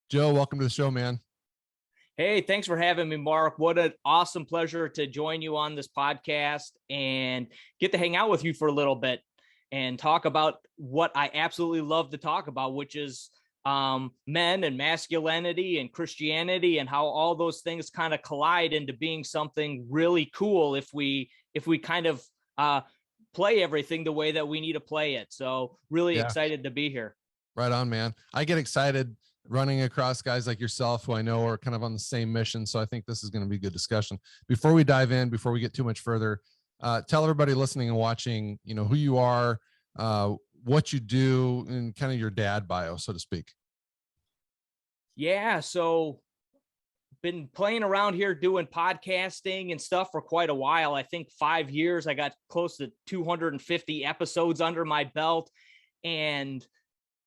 Joe, welcome to the show, man. Hey, thanks for having me, Mark. What an awesome pleasure to join you on this podcast and get to hang out with you for a little bit and talk about what I absolutely love to talk about, which is men and masculinity and Christianity and how all those things kind of collide into being something really cool if we kind of play everything the way that we need to play it. So really Yeah, excited to be here. right on, man. I get excited running across guys like yourself who I know are kind of on the same mission. So I think this is going to be a good discussion. Before we dive in, before we get too much further, tell everybody listening and watching, who you are, what you do, and kind of your dad bio, so to speak. Yeah, so been playing around here doing podcasting and stuff for quite a while. I think 5 years. I got close to 250 episodes under my belt, and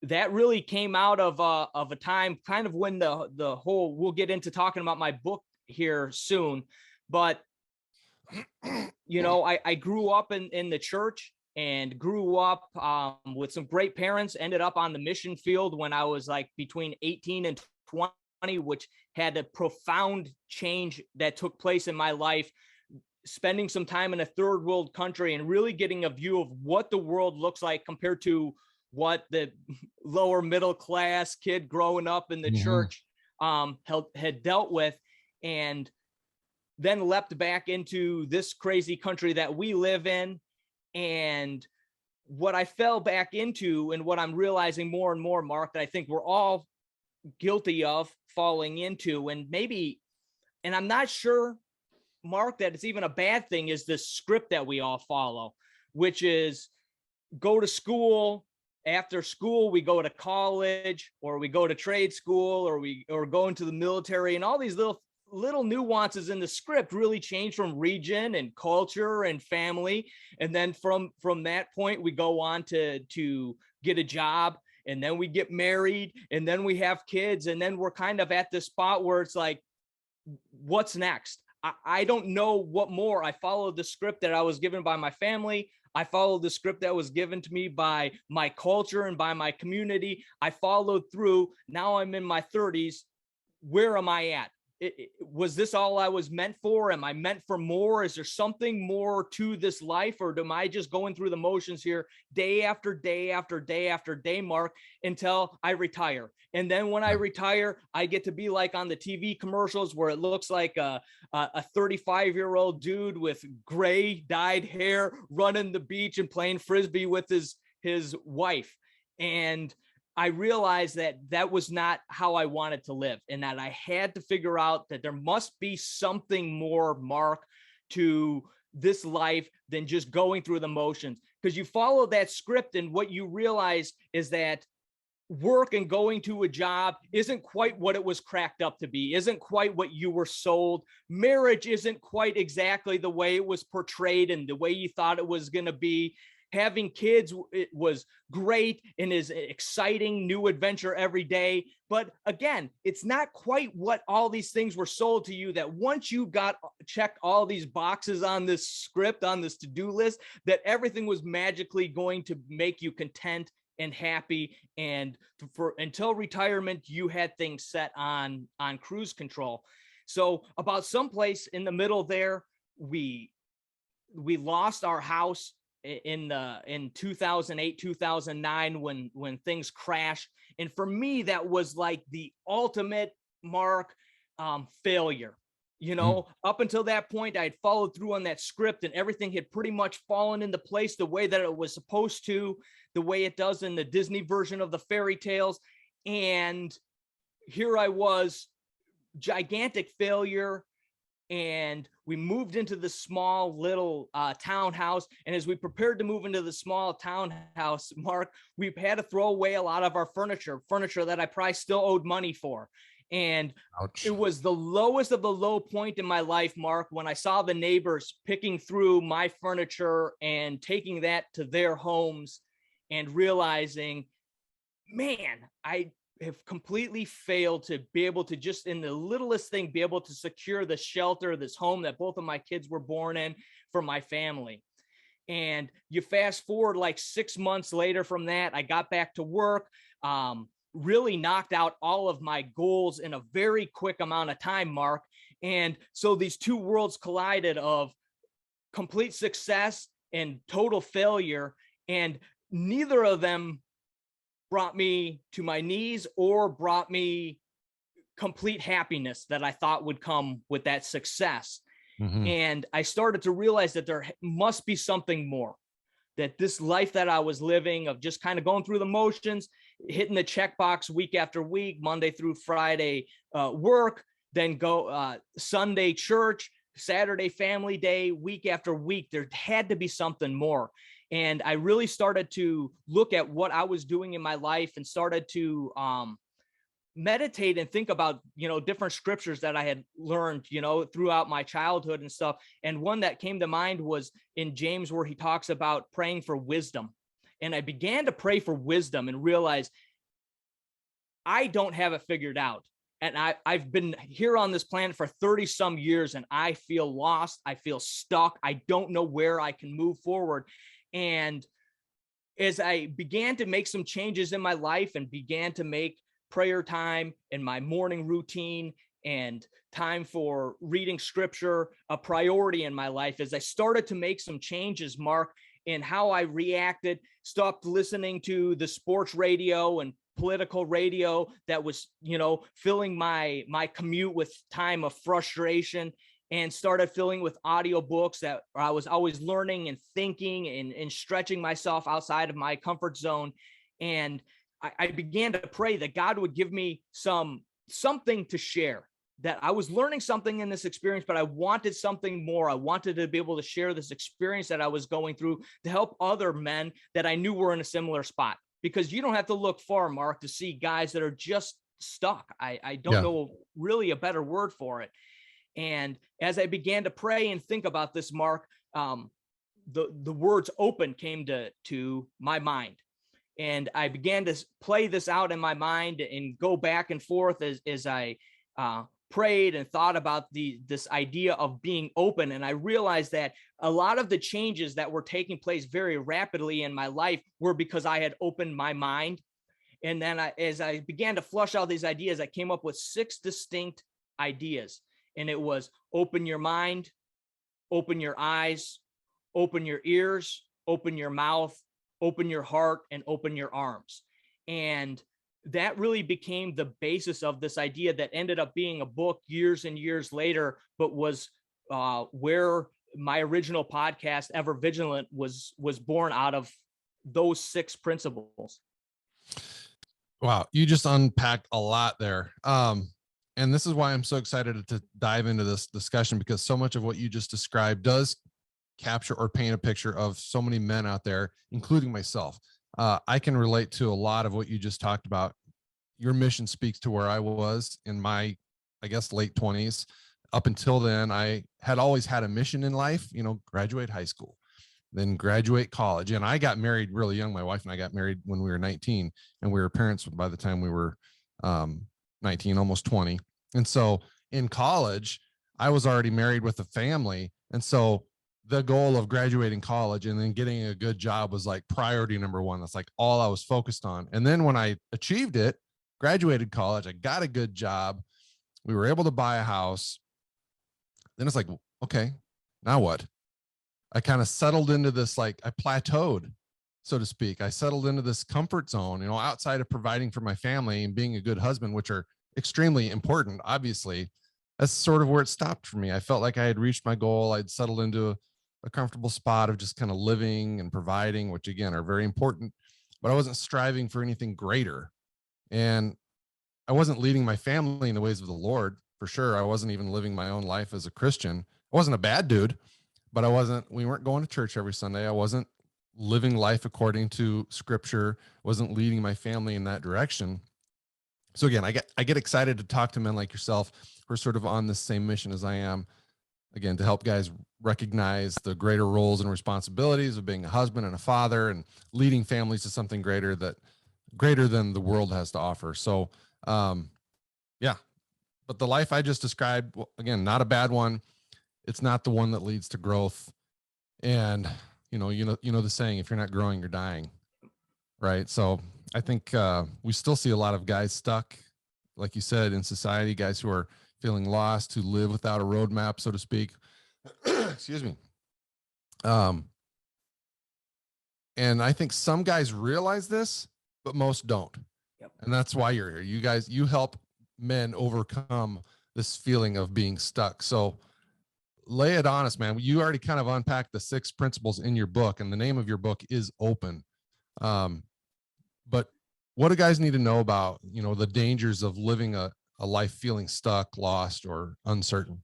that really came out of a time kind of when the whole, we'll get into talking about my book here soon, but I grew up in the church and grew up with some great parents, ended up on the mission field when I was like between 18 and 20, which had a profound change that took place in my life, spending some time in a third world country and really getting a view of what the world looks like compared to what the lower middle class kid growing up in the church had dealt with, and then leapt back into this crazy country that we live in. And what I fell back into and what I'm realizing more and more, Mark, that I think we're all guilty of falling into, and I'm not sure, Mark, that it's even a bad thing, is this script that we all follow, which is go to school. After school, we go to college, or we go to trade school, or go into the military, and all these little nuances in the script really change from region and culture and family. And then from that point, we go on to get a job, and then we get married, and then we have kids, and then we're kind of at this spot where it's like, what's next? I don't know what more. I followed the script that I was given by my family. I followed the script that was given to me by my culture and by my community. I followed through. Now I'm in my 30s. Where am I at? Was this all I was meant for? Am I meant for more? Is there something more to this life, or am I just going through the motions here day after day after day after day, Mark, until I retire? And then when I retire, I get to be like on the TV commercials where it looks like a 35-year-old dude with gray dyed hair running the beach and playing Frisbee with his wife. And I realized that was not how I wanted to live, and that I had to figure out that there must be something more, Mark, to this life than just going through the motions. Because you follow that script, and what you realize is that work and going to a job isn't quite what it was cracked up to be, isn't quite what you were sold. Marriage isn't quite exactly the way it was portrayed and the way you thought it was going to be. Having kids, it was great and is an exciting new adventure every day. But again, it's not quite what all these things were sold to you, that once you got checked all these boxes on this script, on this to-do list, that everything was magically going to make you content and happy. And until retirement, you had things set on cruise control. So about someplace in the middle there, we lost our house in 2008, 2009, when things crashed. And for me, that was like the ultimate, Mark, failure. Up until that point, I had followed through on that script, and everything had pretty much fallen into place the way that it was supposed to, the way it does in the Disney version of the fairy tales. And here I was, gigantic failure. And we moved into the small little townhouse. And as we prepared to move into the small townhouse, Mark, we've had to throw away a lot of our furniture that I probably still owed money for. And Ouch. It was the lowest of the low point in my life, Mark, when I saw the neighbors picking through my furniture and taking that to their homes, and realizing, man, I have completely failed to be able to, just in the littlest thing, be able to secure the shelter, this home that both of my kids were born in, for my family. And you fast forward like 6 months later from that, I got back to work, really knocked out all of my goals in a very quick amount of time, Mark. And so these two worlds collided of complete success and total failure. And neither of them brought me to my knees or brought me complete happiness that I thought would come with that success. And I started to realize that there must be something more, that this life that I was living of just kind of going through the motions, hitting the checkbox week after week, Monday through Friday work, then go Sunday church, Saturday family day, week after week, there had to be something more. And I really started to look at what I was doing in my life and started to meditate and think about, different scriptures that I had learned, throughout my childhood and stuff. And one that came to mind was in James, where he talks about praying for wisdom. And I began to pray for wisdom and realize I don't have it figured out. And I've been here on this planet for 30 some years, and I feel lost. I feel stuck. I don't know where I can move forward. And as I began to make some changes in my life and began to make prayer time and my morning routine and time for reading scripture a priority in my life, as I started to make some changes, Mark, in how I reacted, stopped listening to the sports radio and political radio that was, filling my commute with time of frustration, and started filling with audiobooks that I was always learning and thinking and stretching myself outside of my comfort zone. And I began to pray that God would give me something to share, that I was learning something in this experience, but I wanted something more. I wanted to be able to share this experience that I was going through to help other men that I knew were in a similar spot. Because you don't have to look far, Mark, to see guys that are just stuck. I don't know really a better word for it. And as I began to pray and think about this, Mark, the words open came to my mind. And I began to play this out in my mind and go back and forth as I prayed and thought about this idea of being open. And I realized that a lot of the changes that were taking place very rapidly in my life were because I had opened my mind. And then as I began to flush out these ideas, I came up with 6 distinct ideas. And it was open your mind, open your eyes, open your ears, open your mouth, open your heart, and open your arms. And that really became the basis of this idea that ended up being a book years and years later, but was where my original podcast, Ever Vigilant, was born out of those 6 principles. Wow. You just unpacked a lot there. And this is why I'm so excited to dive into this discussion, because so much of what you just described does capture or paint a picture of so many men out there, including myself. I can relate to a lot of what you just talked about. Your mission speaks to where I was in my, I guess, late 20s. Up until then, I had always had a mission in life, graduate high school, then graduate college. And I got married really young. My wife and I got married when we were 19, and we were parents by the time we were 19, almost 20. And so in college, I was already married with a family. And so the goal of graduating college and then getting a good job was like priority number 1. That's like all I was focused on. And then when I achieved it, graduated college, I got a good job, we were able to buy a house. Then it's like, okay, now what? I kind of settled into this, like I plateaued, so to speak. I settled into this comfort zone, outside of providing for my family and being a good husband, which are extremely important, obviously. That's sort of where it stopped for me. I felt like I had reached my goal. I'd settled into a comfortable spot of just kind of living and providing, which again are very important, but I wasn't striving for anything greater. And I wasn't leading my family in the ways of the Lord, for sure. I wasn't even living my own life as a Christian. I wasn't a bad dude, but we weren't going to church every Sunday. I wasn't living life according to scripture, wasn't leading my family in that direction. So again, I get excited to talk to men like yourself who are sort of on the same mission as I am, again, to help guys recognize the greater roles and responsibilities of being a husband and a father and leading families to something greater than the world has to offer. So, yeah, but the life I just described, well, again, not a bad one. It's not the one that leads to growth. And, you know the saying, if you're not growing, you're dying. right? So I think we still see a lot of guys stuck, like you said, in society, guys who are feeling lost, who live without a roadmap, so to speak. Excuse me. And I think some guys realize this, but most don't. Yep. And that's why you're here. You guys, you help men overcome this feeling of being stuck. So lay it on us, man. You already kind of unpacked the 6 principles in your book, and the name of your book is Open. But what do guys need to know about, the dangers of living a life feeling stuck, lost, or uncertain?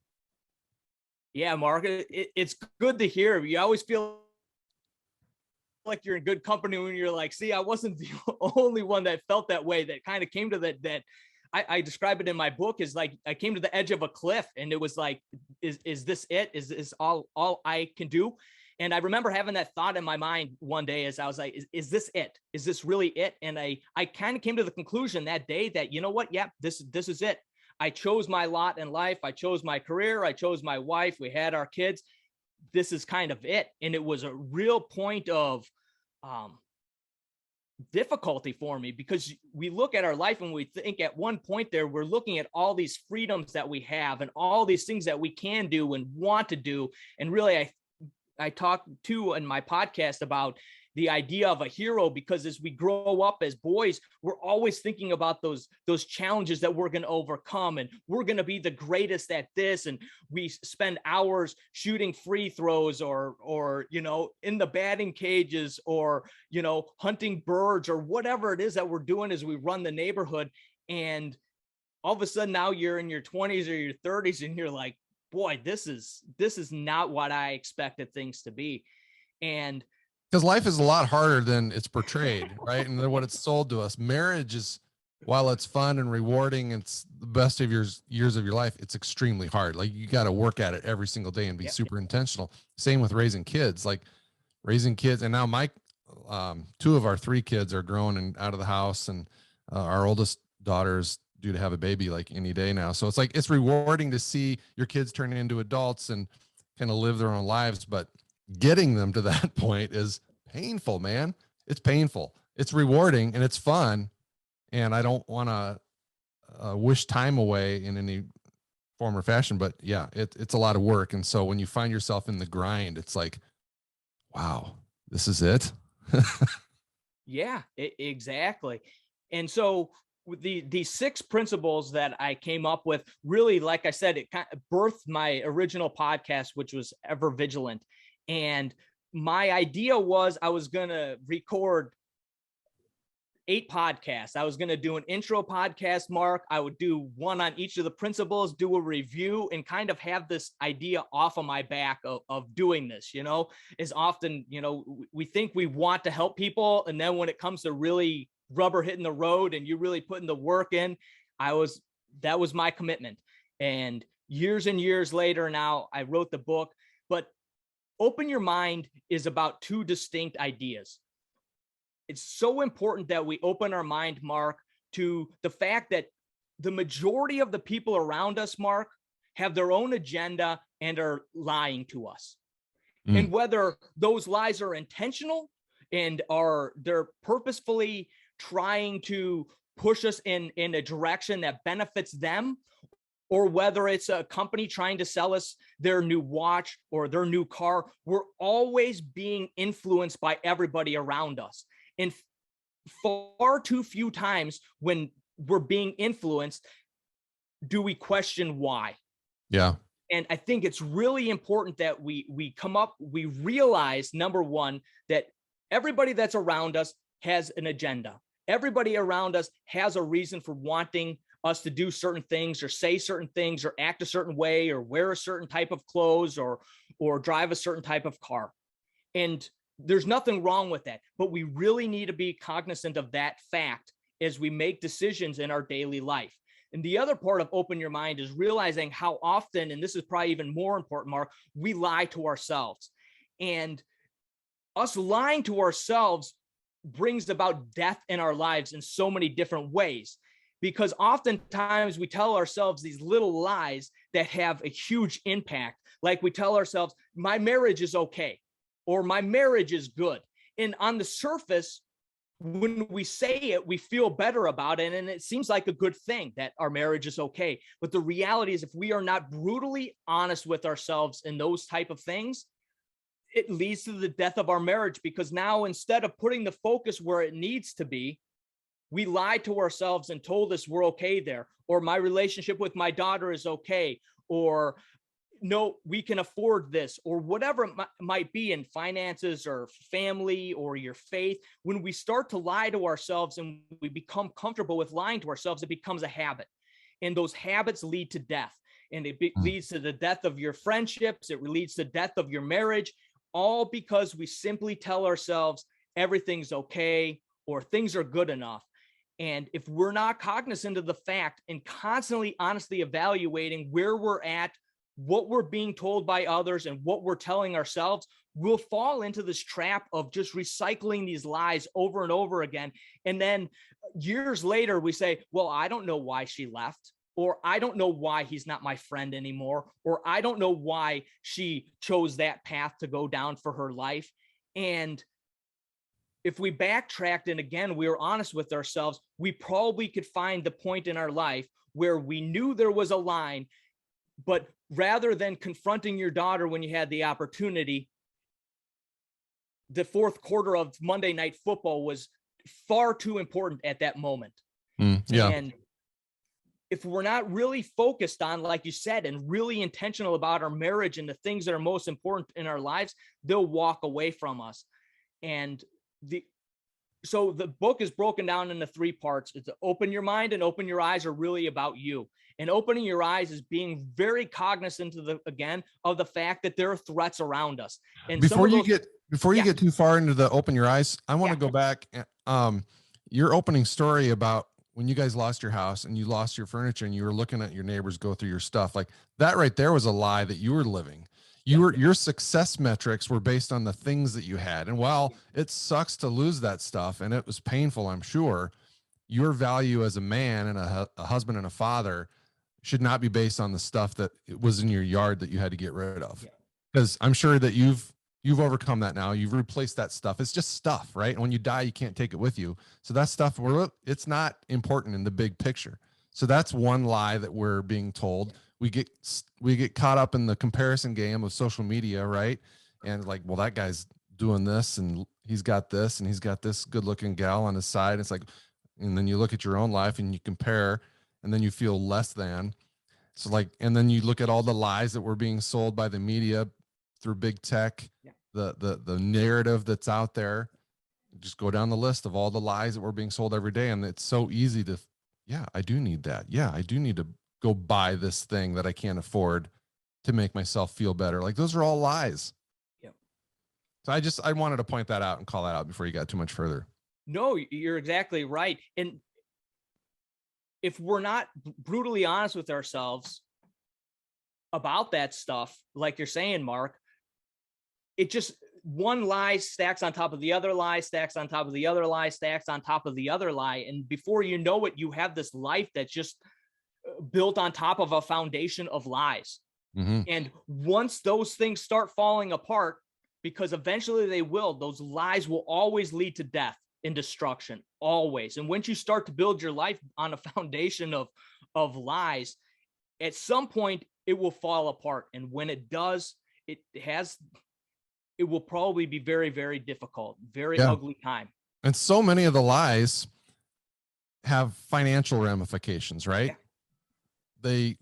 Yeah, Mark, it's good to hear. You always feel like you're in good company when you're like, see, I wasn't the only one that felt that way, that kind of came to that I describe it in my book as like, I came to the edge of a cliff and it was like, is this it? Is this all I can do? And I remember having that thought in my mind one day as I was like, is this it? Is this really it? And I kind of came to the conclusion that day that, you know what? Yeah, this is it. I chose my lot in life. I chose my career. I chose my wife. We had our kids. This is kind of it. And it was a real point of difficulty for me, because we look at our life and we think at one point there, we're looking at all these freedoms that we have and all these things that we can do and want to do. And really, I talked to in my podcast about the idea of a hero, because as we grow up as boys, we're always thinking about those challenges that we're going to overcome, and we're going to be the greatest at this. And we spend hours shooting free throws or in the batting cages, or hunting birds, or whatever it is that we're doing as we run the neighborhood. And all of a sudden now you're in your 20s or your 30s and you're like, boy, this is not what I expected things to be. And because life is a lot harder than it's portrayed, right? And then what it's sold to us. Marriage is, while it's fun and rewarding, it's the best of your years of your life, it's extremely hard. Like, you got to work at it every single day and be super intentional. Same with raising kids, and now my 2 of our 3 kids are grown and out of the house, and our oldest daughter's due to have a baby like any day now. So it's like, it's rewarding to see your kids turning into adults and kind of live their own lives, but getting them to that point is painful, man. It's painful. It's rewarding and it's fun. And I don't want to wish time away in any form or fashion, but yeah, it's a lot of work. And so when you find yourself in the grind, it's like, wow, this is it. yeah, exactly. And so the 6 principles that I came up with, really, like I said, it kind of birthed my original podcast, which was Ever Vigilant. And my idea was I was going to record 8 podcasts. I was going to do an intro podcast, Mark. I would do one on each of the principles, do a review, and kind of have this idea off of my back of doing this. Is often, we think we want to help people. And then when it comes to really rubber hitting the road and you really putting the work in, that was my commitment. And years and years later now, I wrote the book. But Open Your Mind is about 2 distinct ideas. It's so important that we open our mind, Mark, to the fact that the majority of the people around us, Mark, have their own agenda and are lying to us. And whether those lies are intentional and they're purposefully trying to push us in a direction that benefits them, or whether it's a company trying to sell us their new watch or their new car, we're always being influenced by everybody around us. And far too few times when we're being influenced do we question why. Yeah. And I think it's really important that we realize, number one, that everybody that's around us has an agenda. Everybody around us has a reason for wanting us to do certain things or say certain things or act a certain way or wear a certain type of clothes or drive a certain type of car. And there's nothing wrong with that, but we really need to be cognizant of that fact as we make decisions in our daily life. And the other part of Open Your Mind is realizing how often, and this is probably even more important, Mark, we lie to ourselves. And us lying to ourselves brings about death in our lives in so many different ways, because oftentimes we tell ourselves these little lies that have a huge impact. Like we tell ourselves, my marriage is okay, or my marriage is good. And on the surface, when we say it, we feel better about it. And it seems like a good thing that our marriage is okay. But the reality is, if we are not brutally honest with ourselves in those type of things, it leads to the death of our marriage, because now instead of putting the focus where it needs to be, we lied to ourselves and told us we're okay there, or my relationship with my daughter is okay, or no, we can afford this, or whatever it might be in finances or family or your faith. When we start to lie to ourselves and we become comfortable with lying to ourselves, it becomes a habit. And those habits lead to death. And it leads to the death of your friendships. It leads to the death of your marriage, all because we simply tell ourselves everything's okay or things are good enough. And if we're not cognizant of the fact and constantly honestly evaluating where we're at, what we're being told by others and what we're telling ourselves, we'll fall into this trap of just recycling these lies over and over again. And then years later, we say, well, I don't know why she left, or I don't know why he's not my friend anymore, or I don't know why she chose that path to go down for her life. And if we backtracked and again, we were honest with ourselves, we probably could find the point in our life where we knew there was a line, but rather than confronting your daughter when you had the opportunity, the fourth quarter of Monday Night Football was far too important at that moment. Yeah. And if we're not really focused on, like you said, and really intentional about our marriage and the things that are most important in our lives, they'll walk away from us. And so the book is broken down into 3 parts. It's open your mind and open your eyes are really about you. And opening your eyes is being very cognizant of the fact that there are threats around us. And before you get too far into the open your eyes, I want to go back. Your opening story about when you guys lost your house and you lost your furniture and you were looking at your neighbors go through your stuff, like that right there was a lie that you were living. Your success metrics were based on the things that you had. And while it sucks to lose that stuff and it was painful, I'm sure, your value as a man and a husband and a father should not be based on the stuff that was in your yard that you had to get rid of. Because I'm sure that you've overcome that now. You've replaced that stuff. It's just stuff, right? And when you die, you can't take it with you. So that stuff, it's not important in the big picture. So that's one lie that we're being told. We get caught up in the comparison game of social media, right? And like, well, that guy's doing this and he's got this and he's got this good looking gal on his side. It's like, and then you look at your own life and you compare and then you feel less than. So like, and then you look at all the lies that were being sold by the media through big tech, the narrative that's out there. Just go down the list of all the lies that were being sold every day. And it's so easy to, I do need that. Yeah, I do need to go buy this thing that I can't afford to make myself feel better. Like those are all lies. So I wanted to point that out and call that out before you got too much further. No, you're exactly right. And if we're not brutally honest with ourselves about that stuff, like you're saying, Mark, it just one lie stacks on top of the other lie, stacks on top of the other lie, stacks on top of the other lie. And before you know it, you have this life that's just built on top of a foundation of lies. And once those things start falling apart, because eventually they will, those lies will always lead to death and destruction, always. And once you start to build your life on a foundation of lies, at some point it will fall apart. And when it does, it will probably be very, very difficult, very ugly time. And so many of the lies have financial ramifications, right? They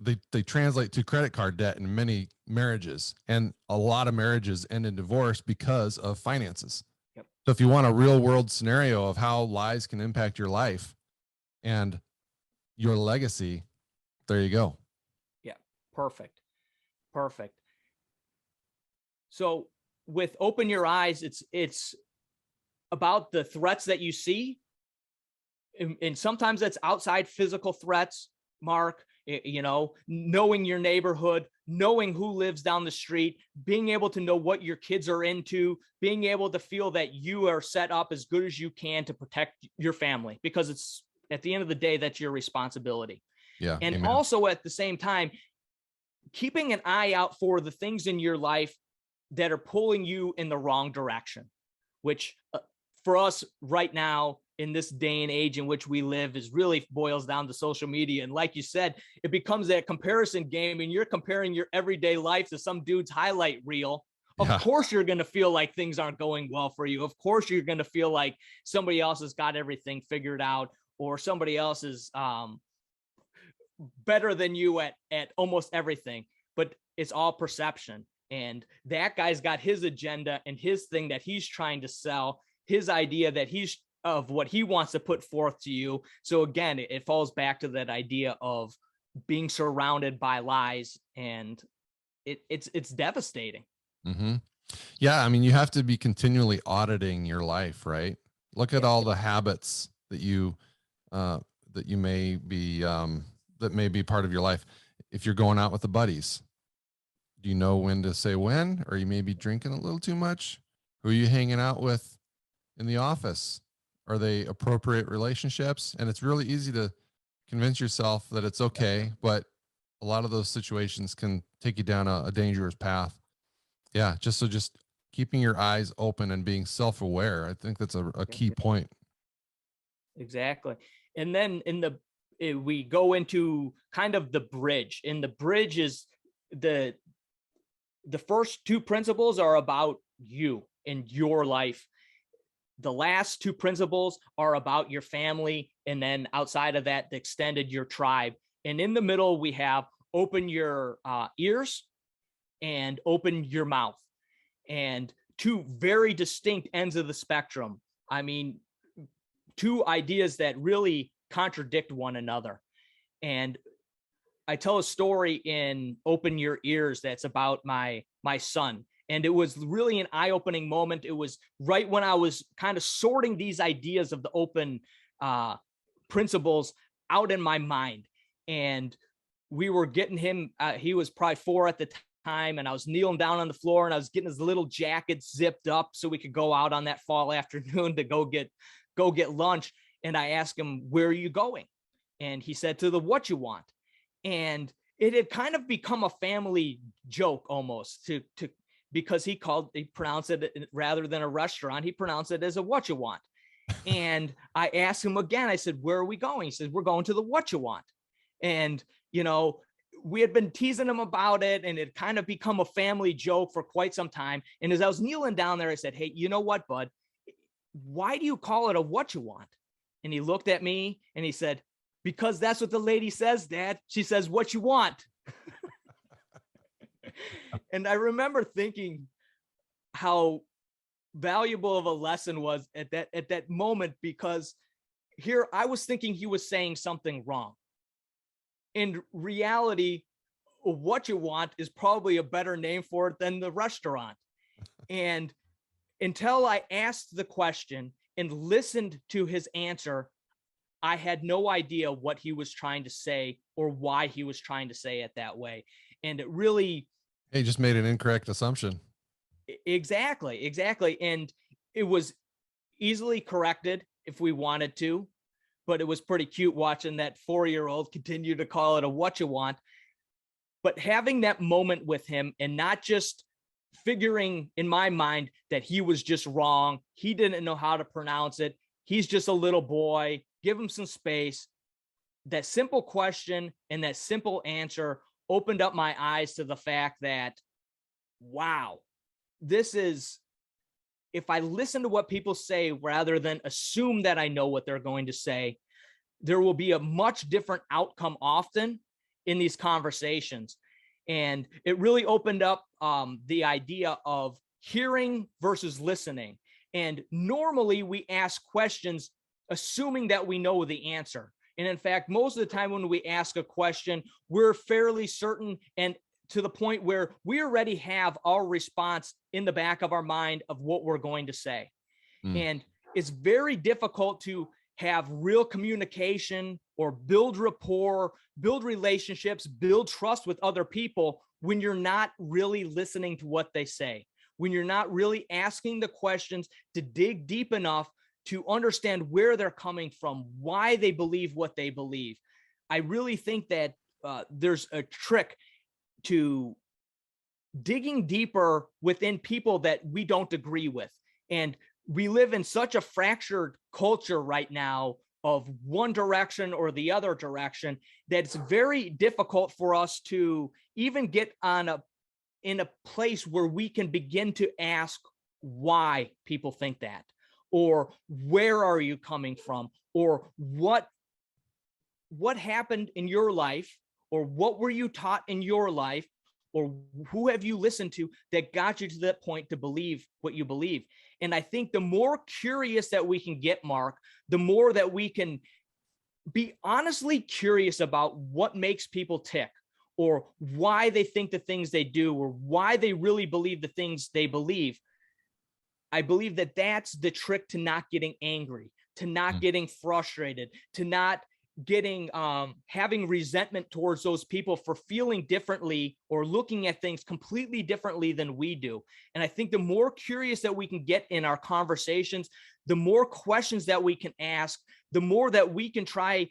translate to credit card debt in many marriages, and a lot of marriages end in divorce because of finances. So if you want a real world scenario of how lies can impact your life and your legacy, there you go. Yeah. Perfect. So with open your eyes, it's about the threats that you see. And sometimes that's outside physical threats, Mark, knowing your neighborhood, knowing who lives down the street, being able to know what your kids are into, being able to feel that you are set up as good as you can to protect your family, because it's at the end of the day, that's your responsibility. And amen. Also at the same time, keeping an eye out for the things in your life that are pulling you in the wrong direction, which for us right now in this day and age in which we live is really boils down to social media. And like you said, it becomes that comparison game, and you're comparing your everyday life to some dude's highlight reel. Of course, you're going to feel like things aren't going well for you. Of course, you're going to feel like somebody else has got everything figured out, or somebody else is better than you at almost everything. But it's all perception. And that guy's got his agenda and his thing that he's trying to sell, his idea that he's of what he wants to put forth to you. So again, it falls back to that idea of being surrounded by lies, and it's devastating. Mm-hmm. Yeah. I mean, you have to be continually auditing your life, right? Look at all the habits that you may be, that may be part of your life. If you're going out with the buddies, do you know when to say when, or you may be drinking a little too much? Who are you hanging out with in the office? Are they appropriate relationships? And it's really easy to convince yourself that it's okay, but a lot of those situations can take you down a dangerous path. Yeah. Just keeping your eyes open and being self-aware. I think that's a key point. Exactly. And then we go into kind of the bridge, and the bridge is the first two principles are about you and your life. The last two principles are about your family. And then outside of that, the extended your tribe. And in the middle, we have open your ears and open your mouth, and two very distinct ends of the spectrum. I mean, two ideas that really contradict one another. And I tell a story in Open Your Ears that's about my son. And it was really an eye-opening moment. It was right when I was kind of sorting these ideas of the open principles out in my mind. And we were getting him, he was probably 4 at the time, and I was kneeling down on the floor, and I was getting his little jacket zipped up so we could go out on that fall afternoon to go get lunch. And I asked him, "Where are you going?" And he said, "To the What You Want." And it had kind of become a family joke almost because he pronounced it, rather than a restaurant, he pronounced it as a What You Want. And I asked him again, I said, "Where are we going?" He said, "We're going to the What You Want." And, we had been teasing him about it, and it kind of become a family joke for quite some time. And as I was kneeling down there, I said, "Hey, you know what, bud? Why do you call it a What You Want?" And he looked at me and he said, "Because that's what the lady says, Dad. She says, 'What you want.'" And I remember thinking how valuable of a lesson was at that moment, because here I was thinking he was saying something wrong. In reality, What You Want is probably a better name for it than the restaurant. And until I asked the question and listened to his answer, I had no idea what he was trying to say or why he was trying to say it that way. And it really... He just made an incorrect assumption. Exactly. And it was easily corrected if we wanted to, but it was pretty cute watching that 4-year-old continue to call it a What You Want. But having that moment with him, and not just figuring in my mind that he was just wrong, he didn't know how to pronounce it, he's just a little boy, give him some space. That simple question and that simple answer opened up my eyes to the fact that, wow, this is, if I listen to what people say rather than assume that I know what they're going to say, there will be a much different outcome often in these conversations. And it really opened up the idea of hearing versus listening. And normally we ask questions assuming that we know the answer. And in fact, most of the time when we ask a question, we're fairly certain, and to the point where we already have our response in the back of our mind of what we're going to say. And it's very difficult to have real communication or build rapport, build relationships, build trust with other people when you're not really listening to what they say, when you're not really asking the questions to dig deep enough to understand where they're coming from, why they believe what they believe. I really think that there's a trick to digging deeper within people that we don't agree with. And we live in such a fractured culture right now of one direction or the other direction that it's very difficult for us to even get in a place where we can begin to ask why people think that, or where are you coming from, or what happened in your life, or what were you taught in your life, or who have you listened to that got you to that point to believe what you believe. And I think the more curious that we can get, Mark, the more that we can be honestly curious about what makes people tick, or why they think the things they do, or why they really believe the things they believe. I believe that that's the trick to not getting angry, to not getting frustrated, to not getting having resentment towards those people for feeling differently or looking at things completely differently than we do. And I think the more curious that we can get in our conversations, the more questions that we can ask, the more that we can try.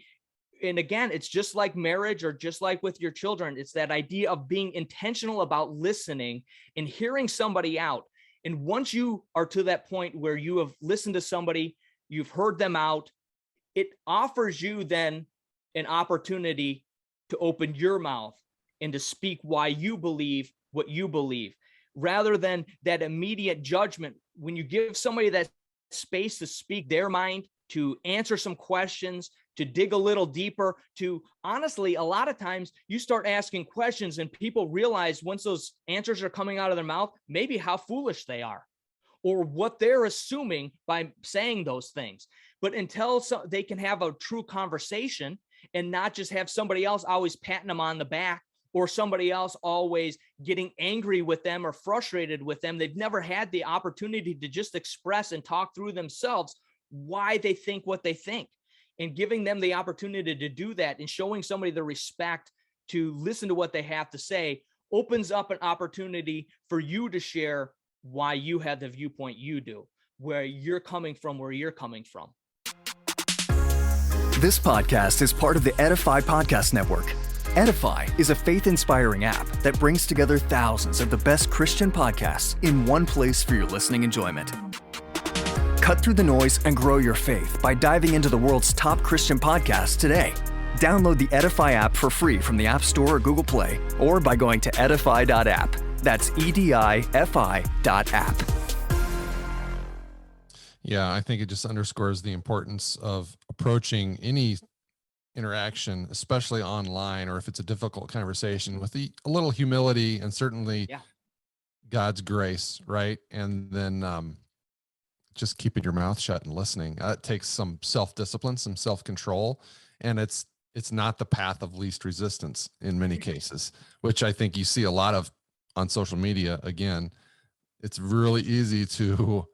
And again, it's just like marriage, or just like with your children, it's that idea of being intentional about listening and hearing somebody out. And once you are to that point where you have listened to somebody, you've heard them out, it offers you then an opportunity to open your mouth and to speak why you believe what you believe, rather than that immediate judgment. When you give somebody that space to speak their mind, to answer some questions, to dig a little deeper, to honestly, a lot of times you start asking questions and people realize once those answers are coming out of their mouth, maybe how foolish they are, or what they're assuming by saying those things. But until they can have a true conversation and not just have somebody else always patting them on the back, or somebody else always getting angry with them or frustrated with them, they've never had the opportunity to just express and talk through themselves why they think what they think. And giving them the opportunity to do that and showing somebody the respect to listen to what they have to say opens up an opportunity for you to share why you have the viewpoint you do, where you're coming from. This podcast is part of the Edify Podcast Network. Edify is a faith-inspiring app that brings together thousands of the best Christian podcasts in one place for your listening enjoyment. Cut through the noise and grow your faith by diving into the world's top Christian podcasts today. Download the Edify app for free from the App Store or Google Play, or by going to edify.app. That's edifi.app. Yeah, I think it just underscores the importance of approaching any interaction, especially online, or if it's a difficult conversation, with a little humility and certainly God's grace, right? And then just keeping your mouth shut and listening. It takes some self-discipline, some self-control, and it's not the path of least resistance in many cases, which I think you see a lot of on social media. Again, it's really easy to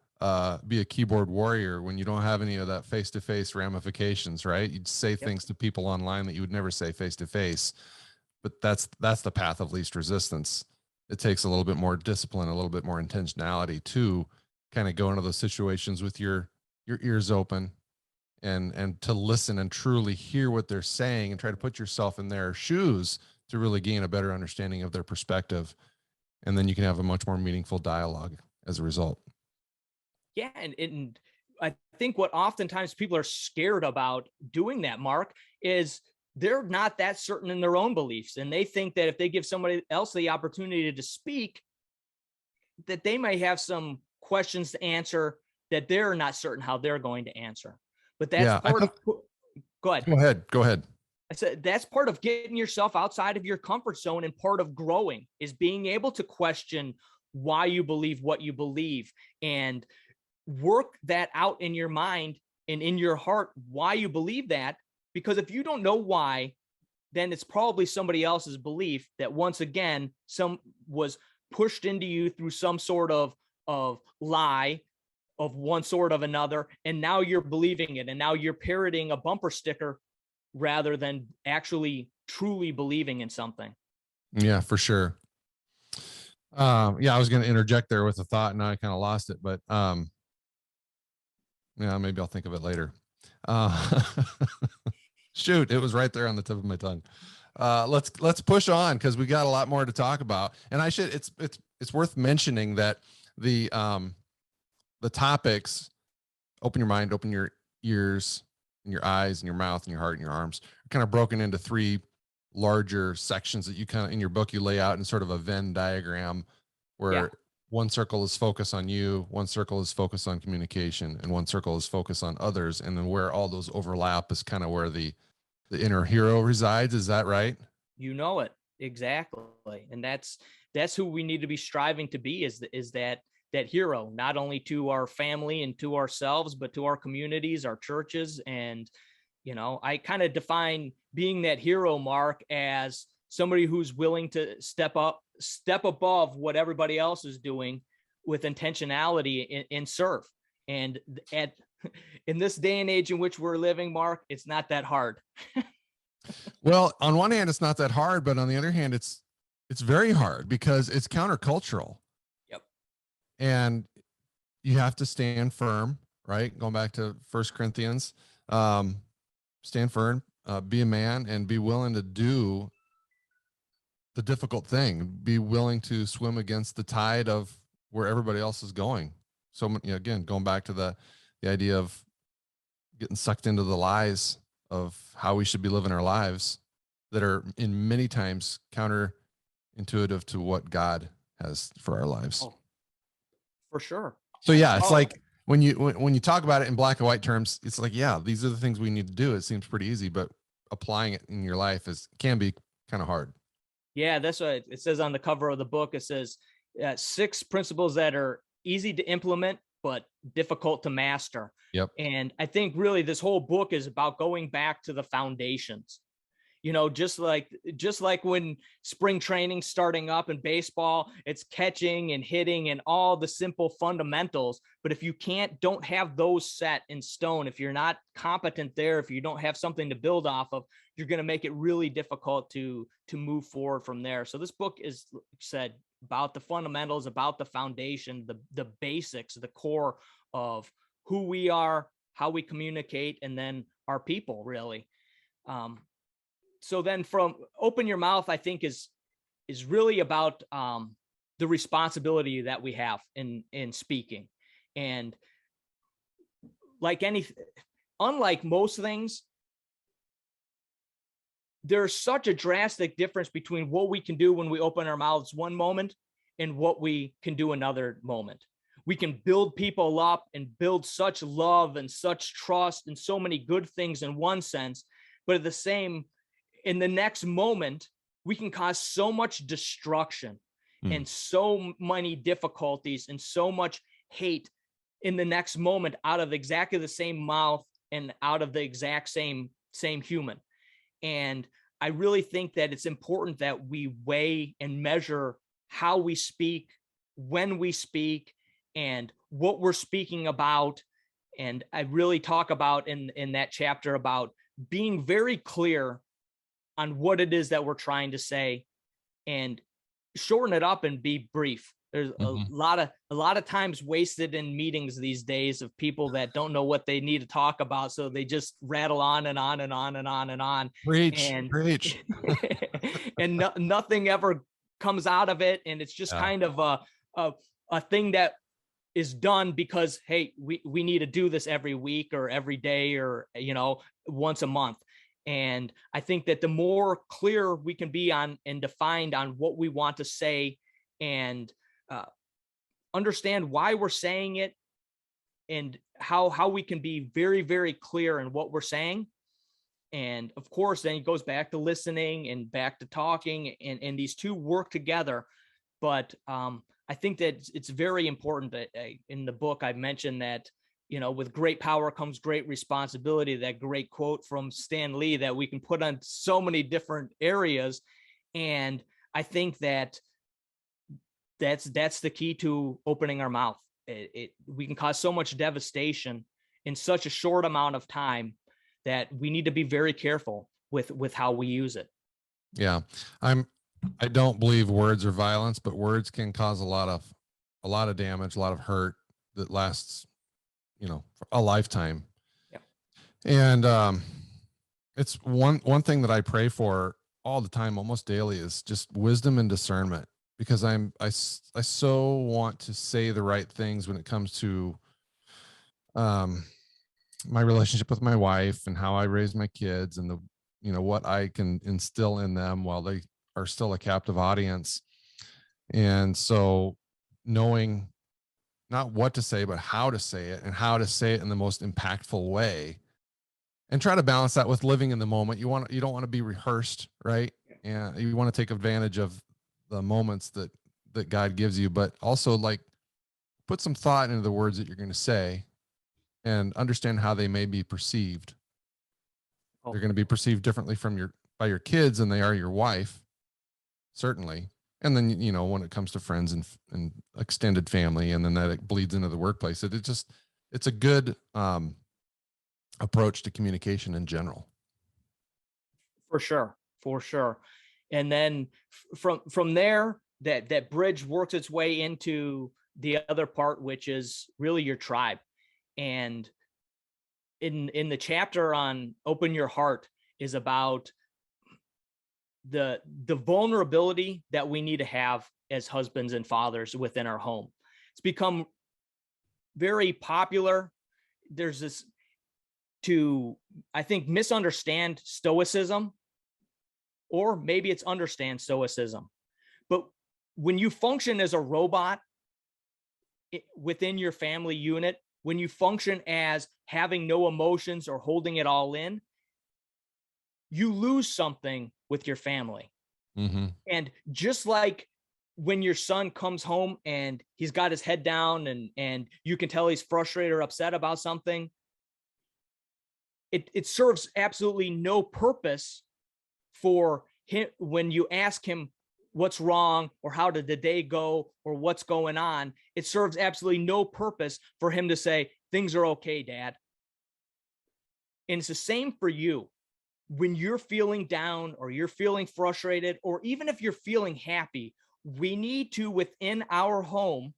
be a keyboard warrior when you don't have any of that face-to-face ramifications, right? You'd say things to people online that you would never say face-to-face, but that's the path of least resistance. It takes a little bit more discipline, a little bit more intentionality to kind of go into those situations with your ears open and to listen and truly hear what they're saying and try to put yourself in their shoes to really gain a better understanding of their perspective. And then you can have a much more meaningful dialogue as a result. Yeah. And I think what oftentimes people are scared about doing that, Mark, is they're not that certain in their own beliefs. And they think that if they give somebody else the opportunity to speak, that they may have some questions to answer that they're not certain how they're going to answer. But that's part of, go ahead. Go ahead. I said, that's part of getting yourself outside of your comfort zone, and part of growing is being able to question why you believe what you believe and work that out in your mind and in your heart, why you believe that. Because if you don't know why, then it's probably somebody else's belief that once again, some was pushed into you through some sort of lie of one sort of another. And now you're believing it. And now you're parroting a bumper sticker rather than actually truly believing in something. Yeah, for sure. I was going to interject there with a thought and I kind of lost it, but maybe I'll think of it later. Shoot, it was right there on the tip of my tongue. Let's push on, because we got a lot more to talk about. And it's worth mentioning that the the topics, open your mind, open your ears and your eyes and your mouth and your heart and your arms, are kind of broken into 3 larger sections that you kind of, in your book, you lay out in sort of a Venn diagram where one circle is focus on you, one circle is focus on communication, and one circle is focus on others. And then where all those overlap is kind of where the inner hero resides. Is that right? You know it exactly. And that's who we need to be striving to be, is that hero, not only to our family and to ourselves, but to our communities, our churches. And, I kind of define being that hero, Mark, as somebody who's willing to step above what everybody else is doing with intentionality and serve. And in this day and age in which we're living, Mark, it's not that hard. Well, on one hand, it's not that hard, but on the other hand, it's very hard because it's countercultural. Yep. And you have to stand firm, right? Going back to 1 Corinthians, stand firm, be a man, and be willing to do the difficult thing, be willing to swim against the tide of where everybody else is going. So, again, going back to the idea of getting sucked into the lies of how we should be living our lives that are in many times counterintuitive to what God has for our lives. Oh, for sure. So yeah, it's like when you talk about it in black and white terms, it's like, yeah, these are the things we need to do. It seems pretty easy, but applying it in your life can be kind of hard. Yeah, that's what it says on the cover of the book. It says 6 principles that are easy to implement, but difficult to master. Yep. And I think really this whole book is about going back to the foundations. Just like when spring training starting up in baseball, it's catching and hitting and all the simple fundamentals. But if you don't have those set in stone, if you're not competent there, if you don't have something to build off of, you're going to make it really difficult to move forward from there. So this book is said about the fundamentals, about the foundation, the basics, the core of who we are, how we communicate, and then our people, really. So then from open your mouth, I think is really about the responsibility that we have in speaking. And unlike most things, there's such a drastic difference between what we can do when we open our mouths one moment and what we can do another moment. We can build people up and build such love and such trust and so many good things in one sense, but in the next moment, we can cause so much destruction and so many difficulties and so much hate in the next moment out of exactly the same mouth and out of the exact same human. And I really think that it's important that we weigh and measure how we speak, when we speak, and what we're speaking about. And I really talk about in that chapter about being very clear on what it is that we're trying to say and shorten it up and be brief. There's a lot of times wasted in meetings these days of people that don't know what they need to talk about. So they just rattle on and on and on and on and on. Preach. And nothing ever comes out of it. And it's just kind of a thing that is done because, hey, we need to do this every week or every day or, once a month. And I think that the more clear we can be on and defined on what we want to say and understand why we're saying it and how we can be very, very clear in what we're saying. And of course, then it goes back to listening and back to talking, and these two work together. But I think that it's very important that in the book, I mentioned that, with great power comes great responsibility, that great quote from Stan Lee that we can put on so many different areas. And I think that that's the key to opening our mouth. We can cause so much devastation in such a short amount of time that we need to be very careful with how we use it. Yeah. I don't believe words are violence, but words can cause a lot of damage, a lot of hurt that lasts, a lifetime. Yeah. And it's one thing that I pray for all the time, almost daily, is just wisdom and discernment, because I so want to say the right things when it comes to my relationship with my wife and how I raise my kids and what I can instill in them while they are still a captive audience. And so knowing not what to say, but how to say it and how to say it in the most impactful way, and try to balance that with living in the moment. You don't want to be rehearsed, right? And you want to take advantage of the moments that God gives you, but also like put some thought into the words that you're going to say and understand how they may be perceived. They're going to be perceived differently by your kids than they are your wife, certainly. And then, when it comes to friends and extended family, and then that it bleeds into the workplace, it's a good approach to communication in general. For sure. And then from there, that bridge works its way into the other part, which is really your tribe. And in the chapter on Open Your Heart is about the vulnerability that we need to have as husbands and fathers within our home. It's become very popular. There's this I think, misunderstand stoicism, or maybe it's understand stoicism. But when you function as a robot within your family unit, when you function as having no emotions or holding it all in, you lose something with your family. Mm-hmm. And just like when your son comes home and he's got his head down and you can tell he's frustrated or upset about something, it serves absolutely no purpose for him when you ask him what's wrong or how did the day go or what's going on. It serves absolutely no purpose for him to say, things are okay, Dad. And it's the same for you. When you're feeling down or you're feeling frustrated, or even if you're feeling happy, we need to, within our home,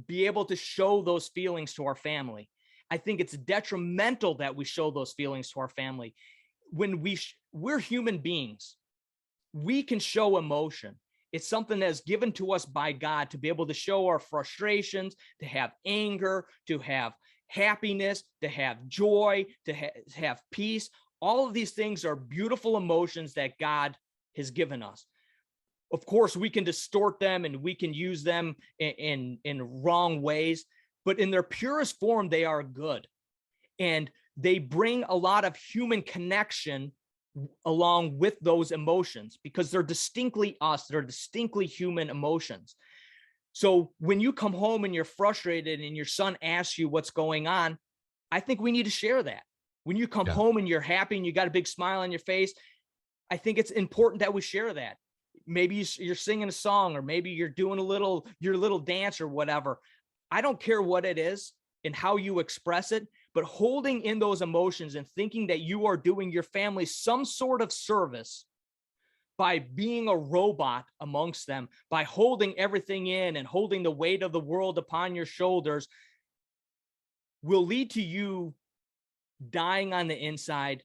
be able to show those feelings to our family. I think it's detrimental that we show those feelings to our family. When we're human beings, we can show emotion. It's something that's given to us by God to be able to show our frustrations, to have anger, to have happiness, to have joy, to have peace. All of these things are beautiful emotions that God has given us. Of course, we can distort them and we can use them in wrong ways, but in their purest form, they are good. And they bring a lot of human connection along with those emotions because they're distinctly us. They're distinctly human emotions. So when you come home and you're frustrated and your son asks you what's going on, I think we need to share that. When you come home and you're happy and you got a big smile on your face, I think it's important that we share that. Maybe you're singing a song, or maybe you're doing your little dance or whatever. I don't care what it is and how you express it, but holding in those emotions and thinking that you are doing your family some sort of service by being a robot amongst them, by holding everything in and holding the weight of the world upon your shoulders, will lead to you dying on the inside,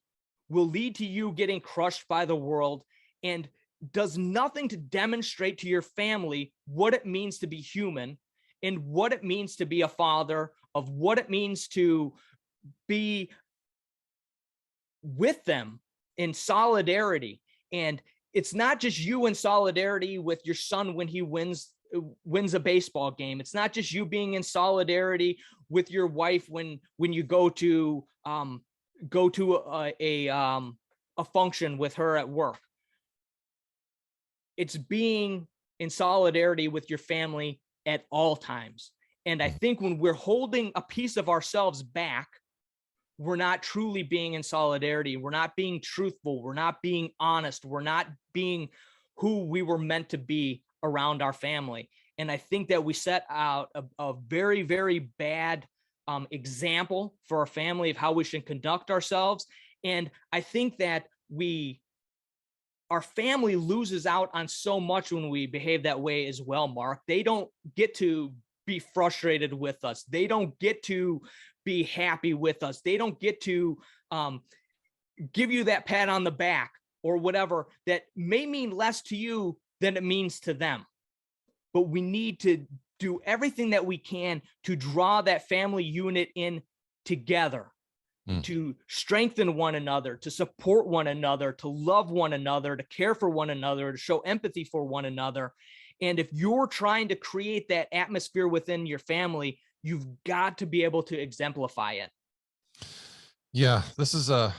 will lead to you getting crushed by the world, and does nothing to demonstrate to your family what it means to be human and what it means to be a father, of what it means to be with them in solidarity. And it's not just you in solidarity with your son when he wins a baseball game. It's not just you being in solidarity with your wife when you go to a function with her at work. It's being in solidarity with your family at all times. And I think when we're holding a piece of ourselves back, we're not truly being in solidarity. We're not being truthful. We're not being honest. We're not being who we were meant to be around our family. And I think that we set out a very, very bad example for our family of how we should conduct ourselves. And I think that our family loses out on so much when we behave that way as well, Mark. They don't get to be frustrated with us. They don't get to be happy with us. They don't get to give you that pat on the back or whatever that may mean less to you than it means to them. But we need to do everything that we can to draw that family unit in together, to strengthen one another, to support one another, to love one another, to care for one another, to show empathy for one another. And if you're trying to create that atmosphere within your family, you've got to be able to exemplify it. Yeah, this is a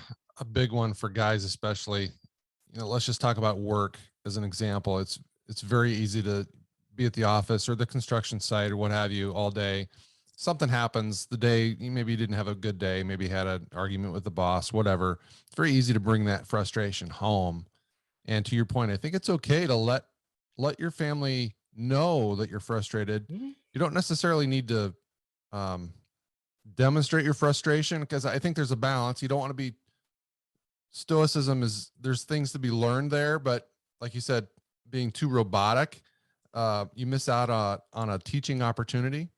big one for guys, especially. Let's just talk about work as an example. It's very easy to be at the office or the construction site or what have you all day. Something happens the day, maybe you didn't have a good day, maybe you had an argument with the boss, whatever. It's very easy to bring that frustration home. And to your point, I think it's okay to let your family know that you're frustrated. You don't necessarily need to demonstrate your frustration, because I think there's a balance. You don't want to be stoicism there's things to be learned there, but like you said, being too robotic, you miss out on a teaching opportunity.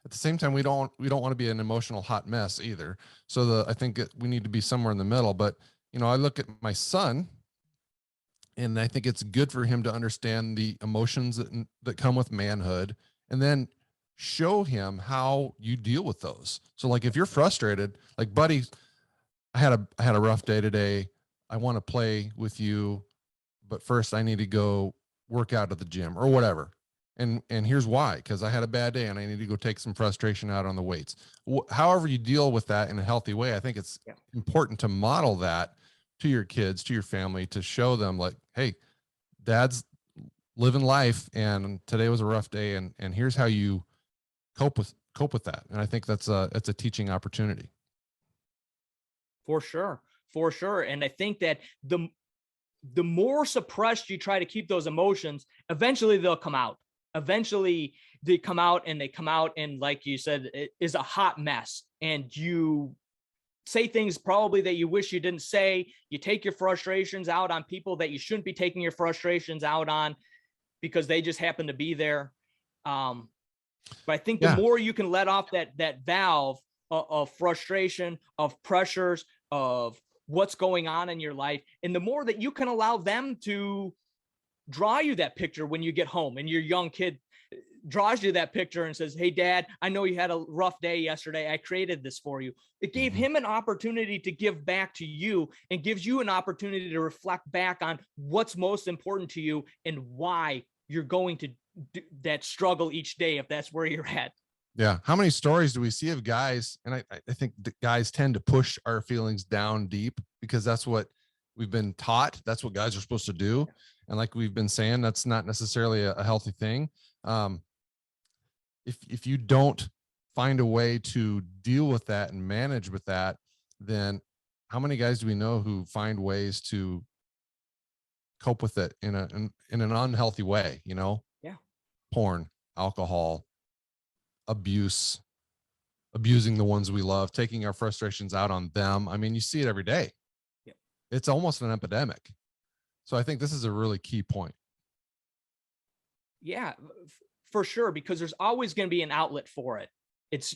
At the same time, we don't want to be an emotional hot mess either. So I think we need to be somewhere in the middle. But I look at my son, and I think it's good for him to understand the emotions that come with manhood, and then show him how you deal with those. So like, if you're frustrated, like, buddy, I had a rough day today. I want to play with you, but first I need to go work out at the gym or whatever. And here's why, because I had a bad day and I need to go take some frustration out on the weights. However you deal with that in a healthy way, I think it's important to model that to your kids, to your family, to show them like, hey, dad's living life and today was a rough day, and here's how you cope with that. And I think it's a teaching opportunity. For sure. And I think that the more suppressed you try to keep those emotions, eventually they'll come out. Eventually they come out, and like you said, it is a hot mess. And you say things probably that you wish you didn't say. You take your frustrations out on people that you shouldn't be taking your frustrations out on, because they just happen to be there. But I think the more you can let off that valve of frustration, of pressures, of what's going on in your life, and the more that you can allow them to draw you that picture when you get home, and your young kid draws you that picture and says, hey, Dad, I know you had a rough day yesterday. I created this for you. It gave him an opportunity to give back to you, and gives you an opportunity to reflect back on what's most important to you and why you're going to do that struggle each day, if that's where you're at. Yeah. How many stories do we see of guys? And I think the guys tend to push our feelings down deep, because that's what we've been taught. That's what guys are supposed to do. And like we've been saying, that's not necessarily a healthy thing. If you don't find a way to deal with that and manage with that, then how many guys do we know who find ways to cope with it in an unhealthy way? Porn, alcohol, abusing the ones we love, taking our frustrations out on them. I mean, you see it every day. It's almost an epidemic. So I think this is a really key point. Yeah, for sure, because there's always going to be an outlet for it.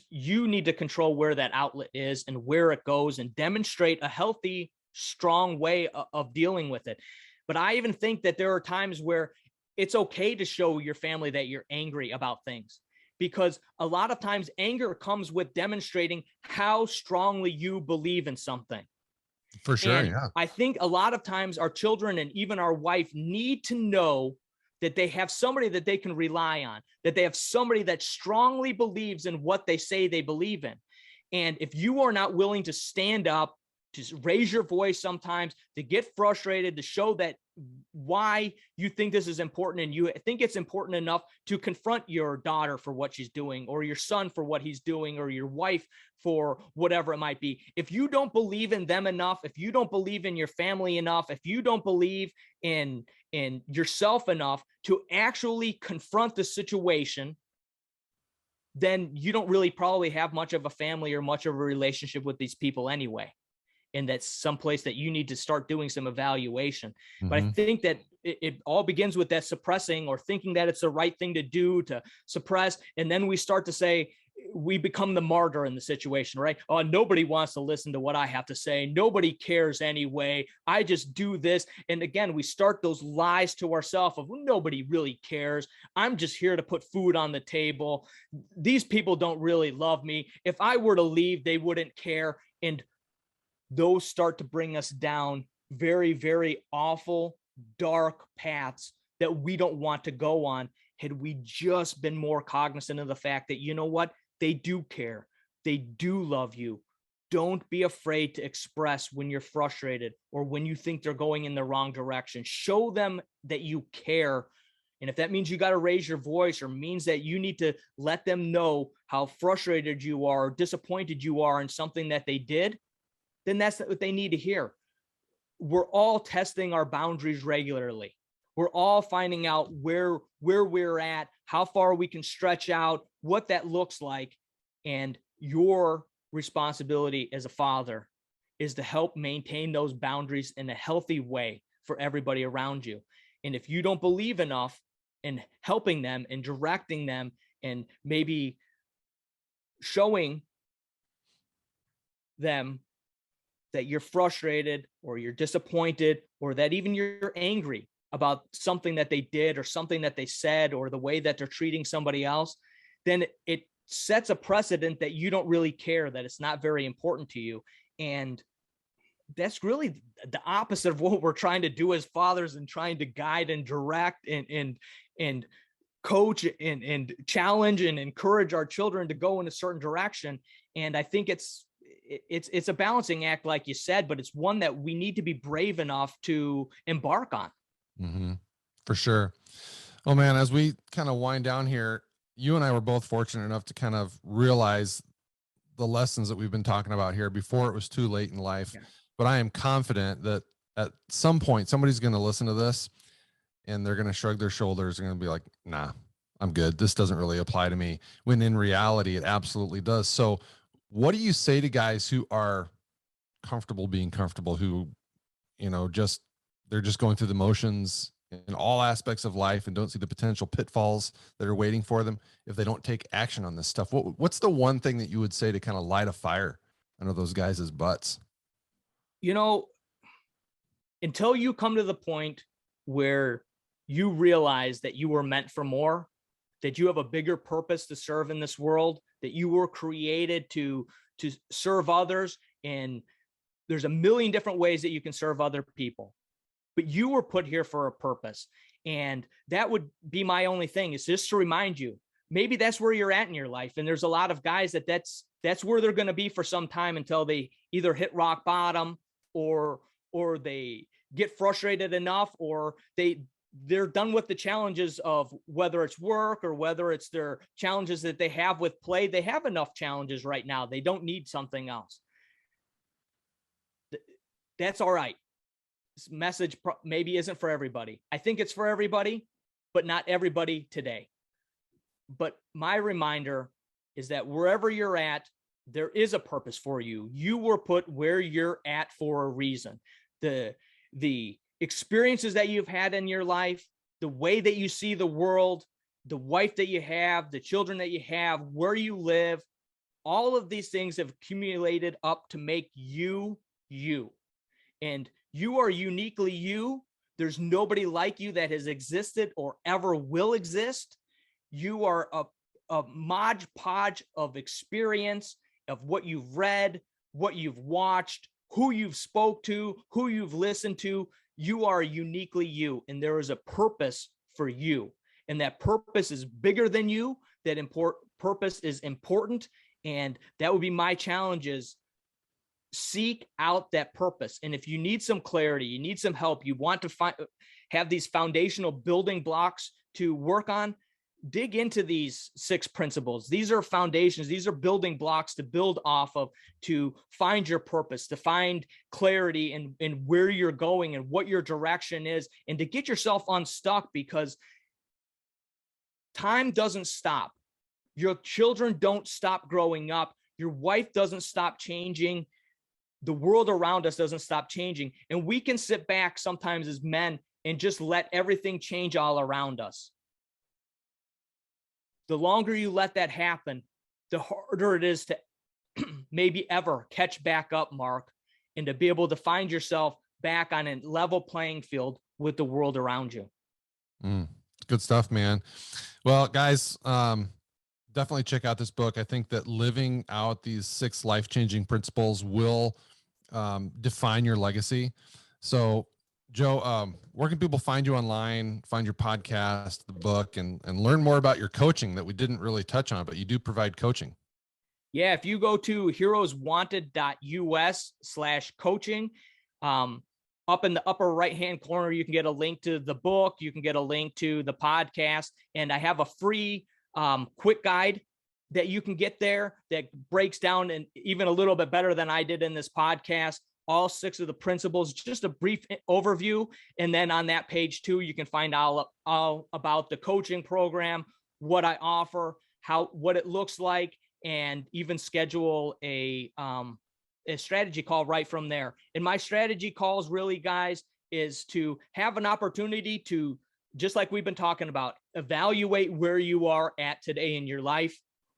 You need to control where that outlet is and where it goes, and demonstrate a healthy, strong way of dealing with it. But I even think that there are times where it's okay to show your family that you're angry about things, because a lot of times anger comes with demonstrating how strongly you believe in something. For sure. And I think a lot of times our children and even our wife need to know that they have somebody that they can rely on, that they have somebody that strongly believes in what they say they believe in. And if you are not willing to stand up, to raise your voice sometimes, to get frustrated, to show that why you think this is important, and you think it's important enough to confront your daughter for what she's doing, or your son for what he's doing, or your wife for whatever it might be. If you don't believe in them enough, if you don't believe in your family enough, if you don't believe in yourself enough to actually confront the situation, then you don't really probably have much of a family or much of a relationship with these people anyway. And that's someplace that you need to start doing some evaluation. But I think that it all begins with that suppressing, or thinking that it's the right thing to do to suppress. And then we start to say, we become the martyr in the situation, right? Oh, nobody wants to listen to what I have to say. Nobody cares anyway. I just do this. And again, we start those lies to ourselves of, well, nobody really cares. I'm just here to put food on the table. These people don't really love me. If I were to leave, they wouldn't care. And those start to bring us down very, very awful, dark paths that we don't want to go on. Had we just been more cognizant of the fact that, you know what, they do care, they do love you. Don't be afraid to express when you're frustrated or when you think they're going in the wrong direction. Show them that you care. And if that means you got to raise your voice or means that you need to let them know how frustrated you are or disappointed you are in something that they did, then that's what they need to hear. We're all testing our boundaries regularly. We're all finding out where we're at, how far we can stretch out, what that looks like. And your responsibility as a father is to help maintain those boundaries in a healthy way for everybody around you. And if you don't believe enough in helping them and directing them and maybe showing them that you're frustrated or you're disappointed or that even you're angry about something that they did or something that they said or the way that they're treating somebody else, then it sets a precedent that you don't really care, that it's not very important to you. And that's really the opposite of what we're trying to do as fathers and trying to guide and direct and coach and challenge and encourage our children to go in a certain direction. And I think it's a balancing act, like you said, but it's one that we need to be brave enough to embark on. Mm-hmm. For sure. Oh man, as we kind of wind down here, you and I were both fortunate enough to kind of realize the lessons that we've been talking about here before it was too late in life. Yeah. But I am confident that at some point, somebody's going to listen to this and they're going to shrug their shoulders and going to be like, nah, I'm good. This doesn't really apply to me. When in reality, it absolutely does. So what do you say to guys who are comfortable being comfortable, who, they're just going through the motions in all aspects of life and don't see the potential pitfalls that are waiting for them if they don't take action on this stuff? What's the one thing that you would say to kind of light a fire under those guys' butts? Until you come to the point where you realize that you were meant for more, that you have a bigger purpose to serve in this world, that you were created to serve others. And there's a million different ways that you can serve other people, but you were put here for a purpose. And that would be my only thing, is just to remind you, maybe that's where you're at in your life. And there's a lot of guys that's where they're going to be for some time until they either hit rock bottom or they get frustrated enough, or they're done with the challenges of whether it's work or whether it's their challenges that they have with play. They have enough challenges right now. They don't need something else. That's all right. This message maybe isn't for everybody. I think it's for everybody, but not everybody today. But my reminder is that wherever you're at, there is a purpose for you. You were put where you're at for a reason. The experiences that you've had in your life, the way that you see the world, the wife that you have, the children that you have, where you live, all of these things have accumulated up to make you, you. And you are uniquely you. There's nobody like you that has existed or ever will exist. You are a modge podge of experience, of what you've read, what you've watched, who you've spoke to, who you've listened to. You are uniquely you, and there is a purpose for you. And that purpose is bigger than you. That purpose is important. And that would be my challenge, is seek out that purpose. And if you need some clarity, you need some help, you want to have these foundational building blocks to work on, dig into these 6 principles. These are foundations. These are building blocks to build off of, to find your purpose, to find clarity in where you're going and what your direction is, and to get yourself unstuck, because time doesn't stop. Your children don't stop growing up. Your wife doesn't stop changing. The world around us doesn't stop changing. And we can sit back sometimes as men and just let everything change all around us. The longer you let that happen, the harder it is to maybe ever catch back up, Mark, and to be able to find yourself back on a level playing field with the world around you. Good stuff, man. Well, guys, definitely check out this book. I think that living out these 6 life-changing principles will define your legacy. So, Joe, where can people find you online, find your podcast, the book, and learn more about your coaching that we didn't really touch on, but you do provide coaching? Yeah, if you go to heroeswanted.us/coaching, up in the upper right-hand corner, you can get a link to the book. You can get a link to the podcast. And I have a free quick guide that you can get there that breaks down, and even a little bit better than I did in this podcast, all 6 of the principles, just a brief overview. And then on that page too, you can find all about the coaching program, what I offer, what it looks like, and even schedule a strategy call right from there. And my strategy calls really, guys, is to have an opportunity to, just like we've been talking about, evaluate where you are at today in your life,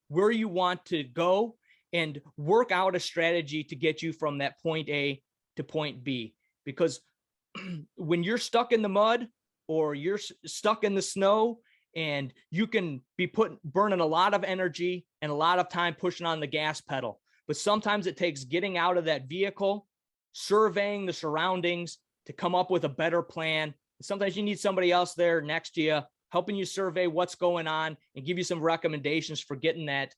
where you want to go, and work out a strategy to get you from that point A to point B. Because when you're stuck in the mud or you're stuck in the snow, and you can be burning a lot of energy and a lot of time pushing on the gas pedal. But sometimes it takes getting out of that vehicle, surveying the surroundings to come up with a better plan. Sometimes you need somebody else there next to you, helping you survey what's going on and give you some recommendations for getting that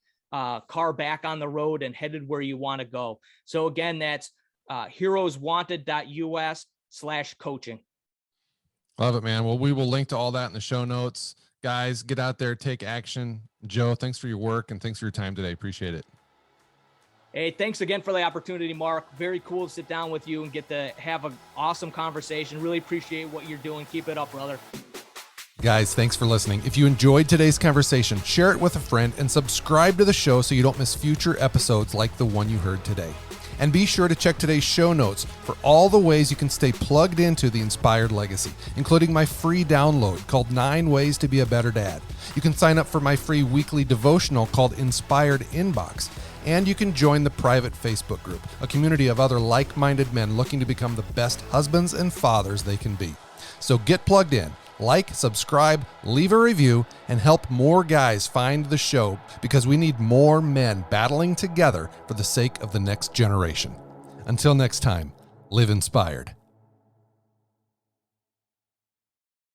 car back on the road and headed where you want to go. So again, that's heroeswanted.us/coaching. Love it, man. Well, we will link to all that in the show notes. Guys, get out there, take action. Joe, thanks for your work and thanks for your time today. Appreciate it. Hey, thanks again for the opportunity, Mark. Very cool to sit down with you and get to have an awesome conversation. Really appreciate what you're doing. Keep it up, brother. Guys, thanks for listening. If you enjoyed today's conversation, share it with a friend and subscribe to the show so you don't miss future episodes like the one you heard today. And be sure to check today's show notes for all the ways you can stay plugged into the Inspired Legacy, including my free download called 9 Ways to Be a Better Dad. You can sign up for my free weekly devotional called Inspired Inbox. And you can join the private Facebook group, a community of other like-minded men looking to become the best husbands and fathers they can be. So get plugged in, like, subscribe, leave a review, and help more guys find the show, because we need more men battling together for the sake of the next generation. Until next time, live inspired.